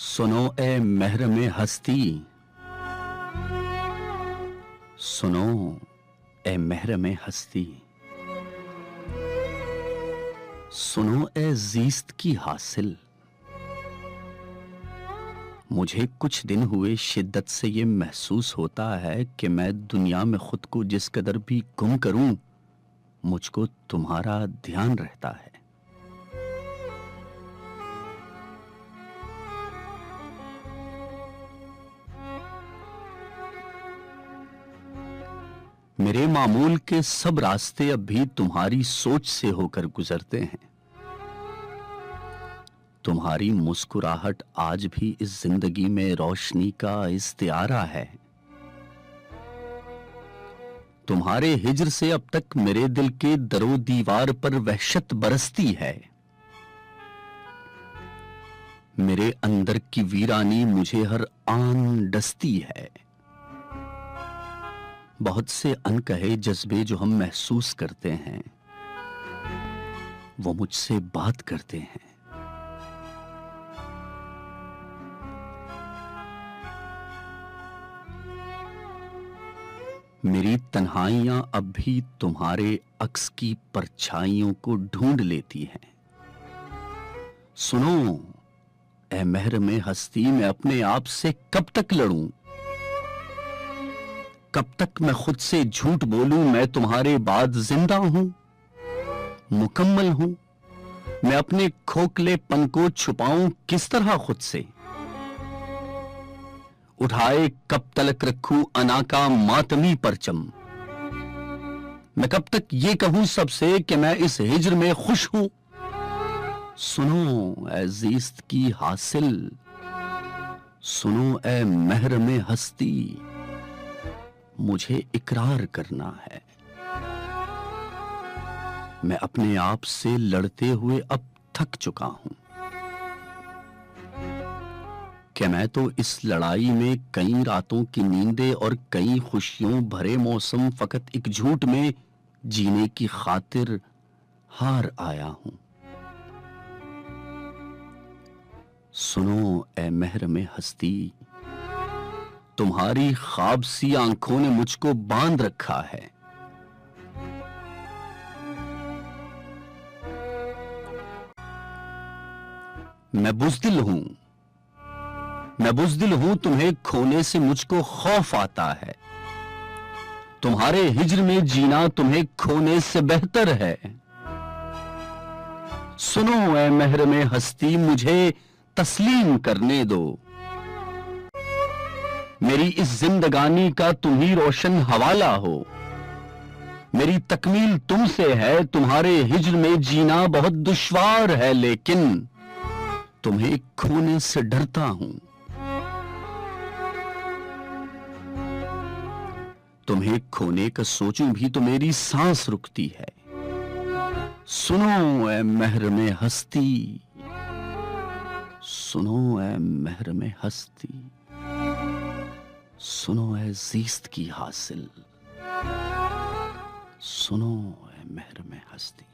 सुनो ए महरम हस्ती, सुनो ए महरम हस्ती, सुनो ए जीस्त की हासिल। मुझे कुछ दिन हुए शिद्दत से ये महसूस होता है कि मैं दुनिया में खुद को जिस कदर भी गुम करूं, मुझको तुम्हारा ध्यान रहता है। मेरे मामूल के सब रास्ते अब भी तुम्हारी सोच से होकर गुजरते हैं। तुम्हारी मुस्कुराहट आज भी इस जिंदगी में रोशनी का इस्तिआरा है। तुम्हारे हिज्र से अब तक मेरे दिल के दरो दीवार पर वहशत बरसती है। मेरे अंदर की वीरानी मुझे हर आन डसती है। बहुत से अनकहे जज्बे जो हम महसूस करते हैं, वो मुझसे बात करते हैं। मेरी तन्हाइयां अब भी तुम्हारे अक्स की परछाइयों को ढूंढ लेती हैं। सुनो ए महरम हस्ती, मैं अपने आप से कब तक लड़ूं? कब तक मैं खुद से झूठ बोलूं मैं तुम्हारे बाद जिंदा हूं, मुकम्मल हूं? मैं अपने खोखलेपन को छुपाऊं किस तरह खुद से? उठाए कब तलक रखूं अना का मातमी परचम? मैं कब तक ये कहूं सबसे कि मैं इस हिज्र में खुश हूं? सुनो ए जीस्त की हासिल, सुनो ए महरम हस्ती, मुझे इकरार करना है। मैं अपने आप से लड़ते हुए अब थक चुका हूं कि मैं तो इस लड़ाई में कई रातों की नींदें और कई खुशियों भरे मौसम फकत एक झूठ में जीने की खातिर हार आया हूं। सुनो ए महरम हस्ती, तुम्हारी ख्वाब सी आंखों ने मुझको बांध रखा है। मैं बुज़दिल हूं, मैं बुज़दिल हूं, तुम्हें खोने से मुझको खौफ आता है। तुम्हारे हिज्र में जीना तुम्हें खोने से बेहतर है। सुनो ए महरम हस्ती, मुझे तस्लीम करने दो। मेरी इस जिंदगानी का तुम ही रोशन हवाला हो। मेरी तकमील तुमसे है। तुम्हारे हिज्र में जीना बहुत दुश्वार है, लेकिन तुम्हें खोने से डरता हूं। तुम्हें खोने का सोचूं भी तो मेरी सांस रुकती है। सुनो ए महरम हस्ती, सुनो ए महरम हस्ती, सुनो ए जीस्त की हासिल, सुनो ए महरम हस्ती।